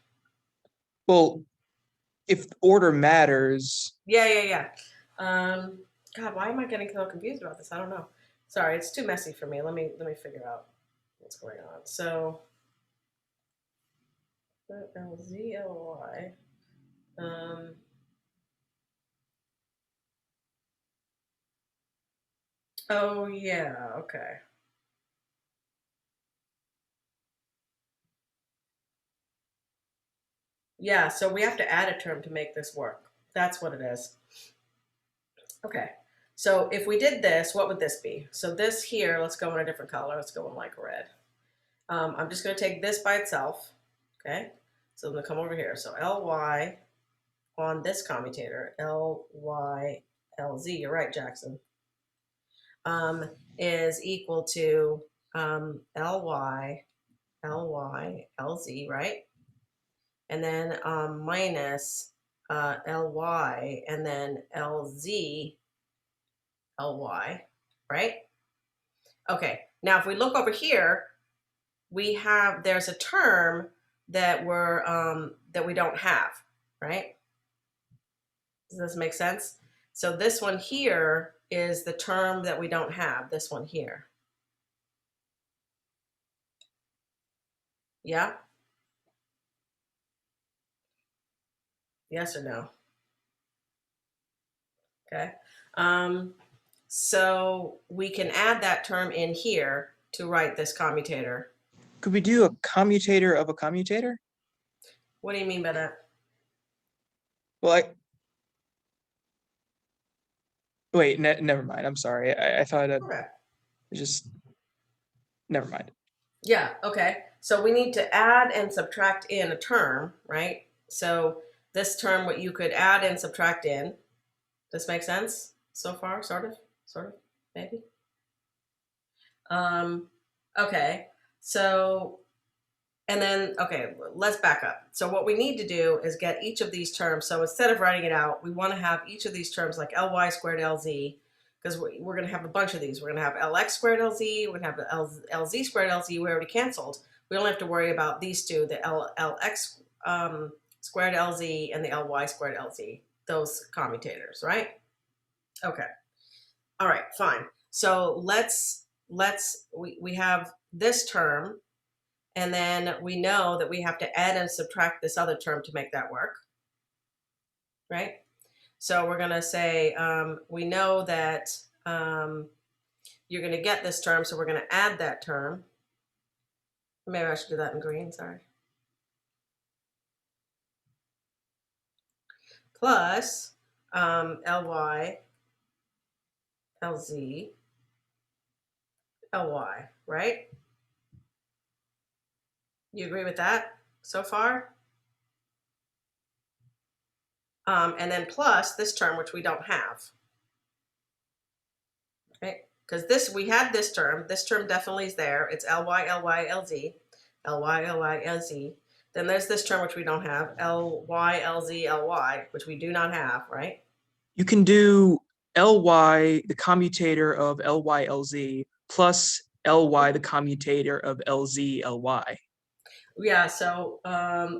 Well, if order matters, Yeah. God, why am I getting so confused about this? I don't know. Sorry, it's too messy for me. Let me figure out what's going on. So LZLY. Oh yeah, okay. Yeah, so we have to add a term to make this work. That's what it is. Okay. So if we did this, what would this be? So this here, let's go in a different color. Let's go in like red. I'm just going to take this by itself. Okay. So I'm going to come over here. So Ly on this commutator, Ly, LZ, you're right, Jackson, is equal to Ly, LZ, right? And then minus Ly, and then LZ, Ly, right? Okay, now if we look over here, there's a term that we don't have, right? Does this make sense? So this one here is the term that we don't have, this one here. Yeah? Yes or no? Okay. So we can add that term in here to write this commutator. Could we do a commutator of a commutator? What do you mean by that? Well, wait, never mind. I'm sorry. I thought it Okay. just, never mind. Yeah, okay. So we need to add and subtract in a term, right? So this term, what you could add and subtract in. This makes sense so far? Sort of, maybe? Okay. So, and then, okay, let's back up. So what we need to do is get each of these terms. So instead of writing it out, we want to have each of these terms like Ly squared Lz, because we're going to have a bunch of these. We're going to have Lx squared Lz, we're going to have the Lz squared Lz, we already canceled. We only have to worry about these two, the Lx squared Lz and the Ly squared Lz, those commutators, right? Okay. All right, fine. So we have this term, and then we know that we have to add and subtract this other term to make that work, right? So we're going to say, we know that you're going to get this term, so we're going to add that term. Maybe I should do that in green, sorry. Plus Ly, Lz, Ly, right? You agree with that so far? And then plus this term, which we don't have, right? Because we had this term definitely is there. It's Ly, Ly, Lz, Ly, Ly, Lz. Then there's this term, which we don't have, Ly, Lz, Ly, which we do not have, right? You can do Ly, the commutator of Ly, Lz, plus Ly, the commutator of Lz, Ly. Yeah, so,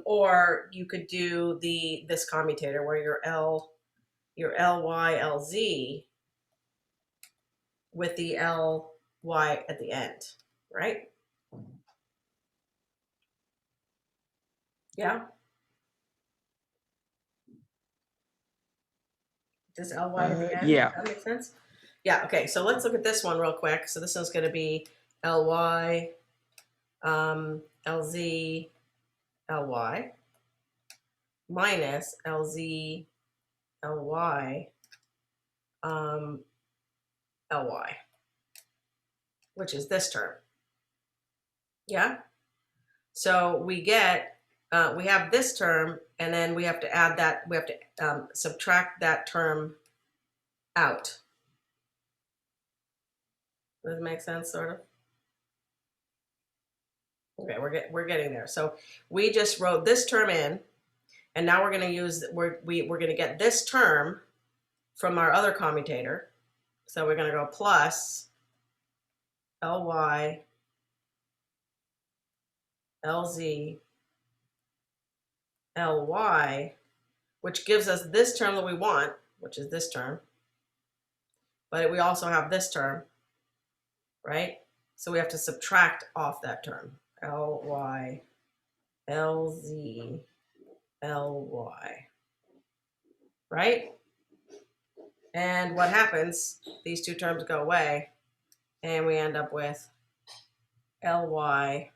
or you could do this commutator where your Ly, Lz with the Ly at the end, right? Yeah. This Ly at the end? Yeah. That makes sense? Yeah, okay, so let's look at this one real quick. So this one's going to be Ly, Lz, Ly minus Lz, Ly, Ly, which is this term. Yeah? So we get, we have this term, and then we have to add that, we have to subtract that term out. Does it make sense, sort of? Okay, we're getting there. So we just wrote this term in, and now we're going to use, we're going to get this term from our other commutator. So we're going to go plus Ly, Lz, Ly, which gives us this term that we want, which is this term. But we also have this term, right? So we have to subtract off that term. Ly, Lz, Ly, right? And what happens, these two terms go away, and we end up with Ly,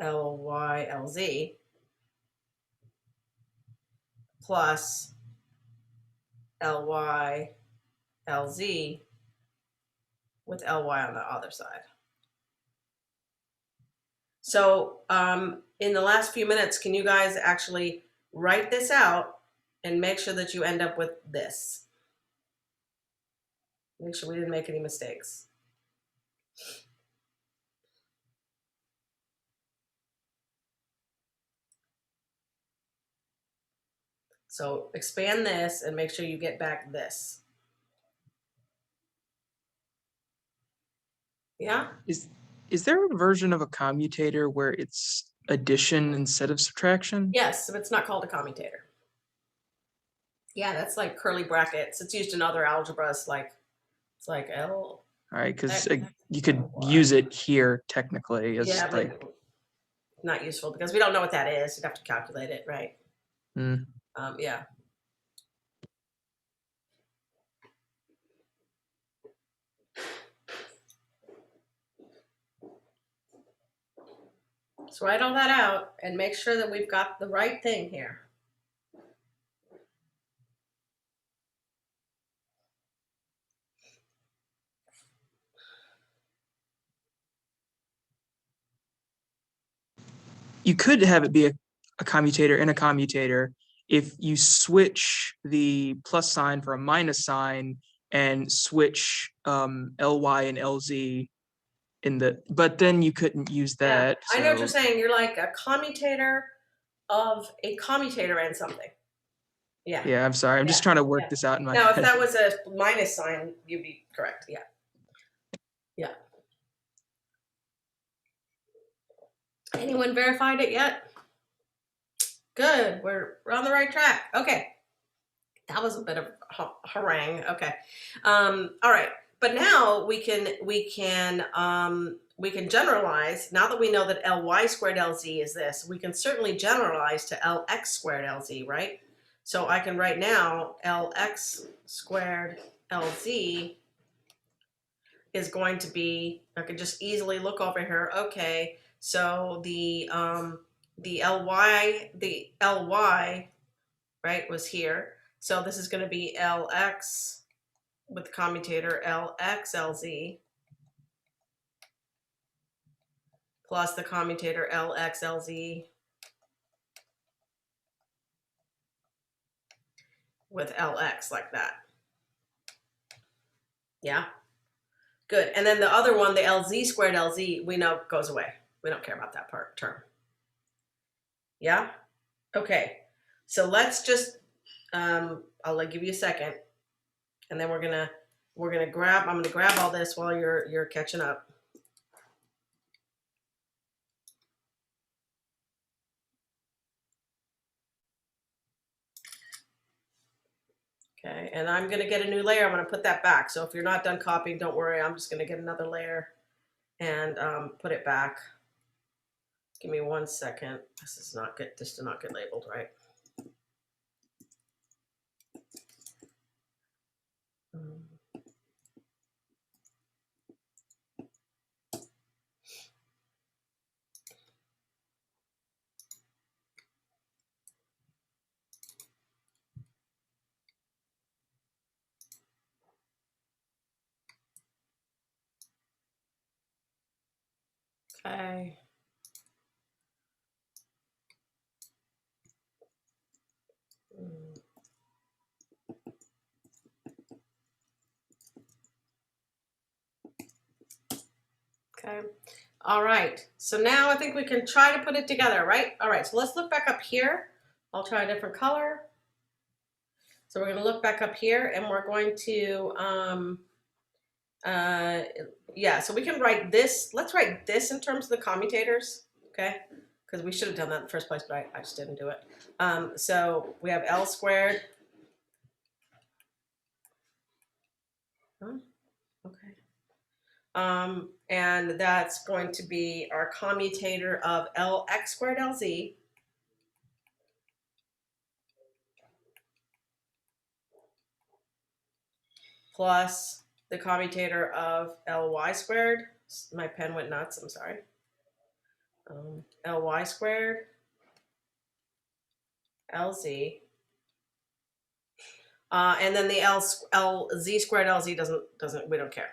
Lz plus Ly, Lz with Ly on the other side. So in the last few minutes, can you guys actually write this out and make sure that you end up with this? Make sure we didn't make any mistakes. So expand this and make sure you get back this. Yeah? Is there a version of a commutator where it's addition instead of subtraction? Yes, but it's not called a commutator. Yeah, that's like curly brackets. It's used in other algebras, like it's like L. All right, because X, you could Y. use it here technically as Yeah, like. but not useful because we don't know what that is. You'd have to calculate it, right? Mm. Yeah. Let's write all that out and make sure that we've got the right thing here. You could have it be a commutator and a commutator if you switch the plus sign for a minus sign and switch ly and lz in the, but then you couldn't use that. I know what you're so- saying. You're like a commutator of a commutator and something. Yeah. Yeah, I'm sorry. I'm just trying to work yeah. this out in my Now, if head. that was a minus sign, you'd be correct. Yeah. Yeah. Anyone verified it yet? Good. We're on the right track. Okay. That was a bit of harangue. Okay. All right. But now we can generalize. Now that we know that Ly squared Lz is this, we can certainly generalize to Lx squared Lz, right? So I can write now Lx squared Lz is going to be, I can just easily look over here. Okay, so the Ly, right, was here. So this is going to be Lx with the commutator Lx Lz plus the commutator Lx Lz with Lx, like that. Yeah. Good. And then the other one, the Lz squared Lz, we know goes away. We don't care about that term. Yeah? Okay. So let's just, I'll give you a second. And then I'm gonna grab all this while you're catching up. Okay, and I'm gonna get a new layer. I'm gonna put that back. So if you're not done copying, don't worry. I'm just gonna get another layer and put it back. Give me 1 second. This is not good. This did not get labeled right. Okay. Okay. All right. So now I think we can try to put it together, right? All right. So let's look back up here. I'll try a different color. So we're going to look back up here and we're going to, yeah, so we can write this. Let's write this in terms of the commutators, okay? Because we should have done that in the first place, but I just didn't do it. So we have L squared. Huh? Okay. And that's going to be our commutator of Lx squared Lz plus the commutator of Ly squared. My pen went nuts, I'm sorry. Ly squared Lz. And then the Lz squared Lz doesn't, we don't care.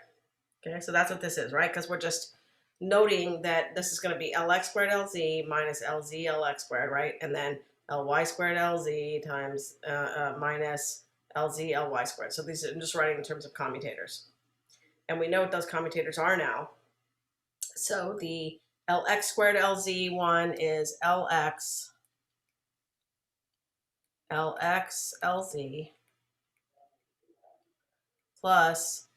Okay, so that's what this is, right? Because we're just noting that this is going to be Lx squared Lz minus Lz Lx squared, right? And then Ly squared Lz times minus Lz Ly squared. So these are, I'm just writing in terms of commutators. And we know what those commutators are now. So the Lx squared Lz one is Lx Lz plus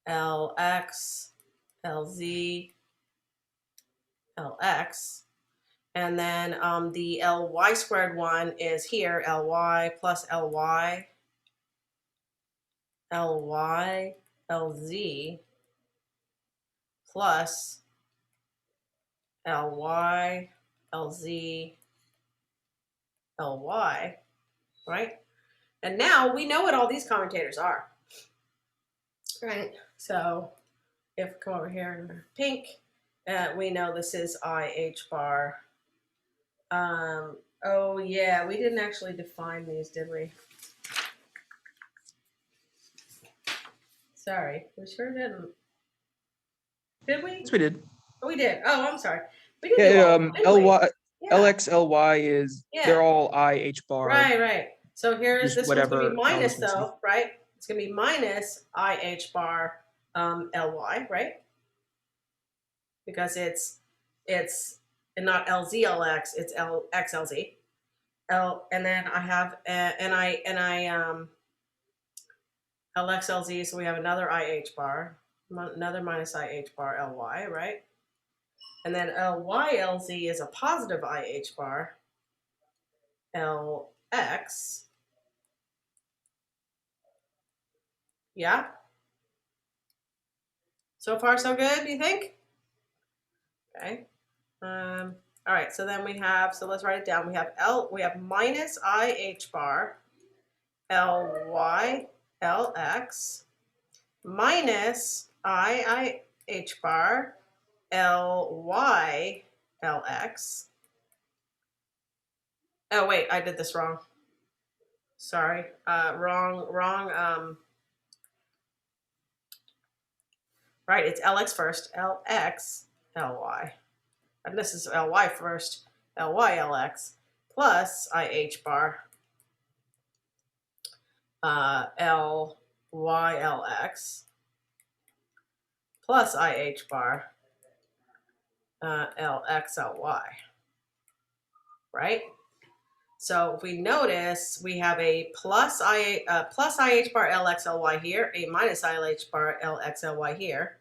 Lx Lz Lx, and then the Ly squared one is here, Ly plus Ly Lz plus Ly Lz Ly, right? And now we know what all these commutators are, right? So if we come over here in pink, We know this is IH bar. Oh yeah, we didn't actually define these, did we? Sorry, we sure didn't. Did we? Yes, we did. Oh, we did. Oh, I'm sorry. We did do all Yeah, of them, didn't we? LY, Yeah. LX, LY is, Yeah. they're all IH bar. Right, right. So here's Just this one's gonna be whatever L minus is missing. though, right? It's gonna be minus IH bar LY, right? Because it's not LZLX, it's LXLZ. And then I have LXLZ, so we have another IH bar, another minus IH bar LY, right? And then LYLZ is a positive IH bar LX. Yeah. So far, so good, do you think? Okay. All right, so then we have, so let's write it down. We have minus IH bar LY LX minus IH bar LY LX. Oh wait, I did this wrong. Sorry, wrong. Right, it's LX first, LX LY, and this is LY first, LY LX plus IH bar LY LX plus IH bar LX LY, right? So if we notice, we have a plus IH bar LXLY here, a minus IH bar LXLY here.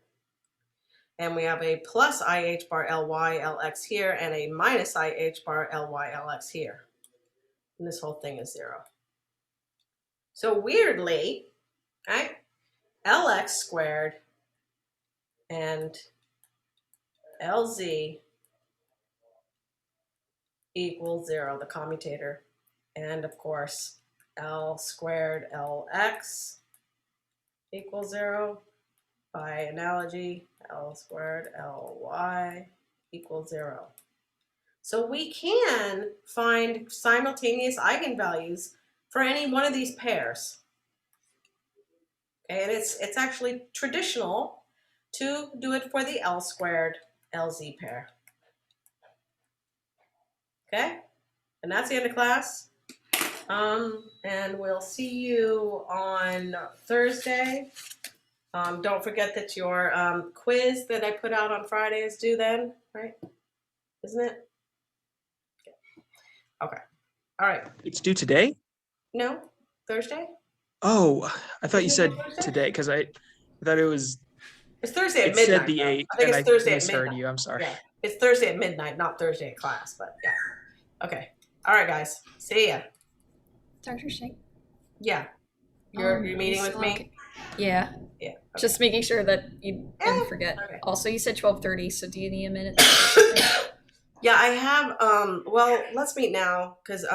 And we have a plus IH bar LY LX here and a minus IH bar LY LX here. And this whole thing is 0. So weirdly, right, LX squared and LZ equals 0, the commutator. And of course, L squared LX equals 0. By analogy, L squared LY equals 0. So we can find simultaneous eigenvalues for any one of these pairs. Okay, and it's actually traditional to do it for the L squared LZ pair. Okay, and that's the end of class. And we'll see you on Thursday. Don't forget that your quiz that I put out on Friday is due then, right? Isn't it? Okay. All right. It's due today? No, Thursday? Oh, I thought you Isn't said it Thursday? today, because I thought it was, It's Thursday at it midnight. said the though. 8th, I think and it's I Thursday at misheard midnight. you, I'm sorry. Yeah, it's Thursday at midnight, not Thursday at class, but yeah. Okay. All right, guys. See ya. Dr. Shank. Yeah. You're you meeting with still me? okay? Yeah. Yeah. Okay. Just making sure that you didn't forget. Okay. Also, you said 12:30, so do you need a minute? Yeah, I have well, let's meet now because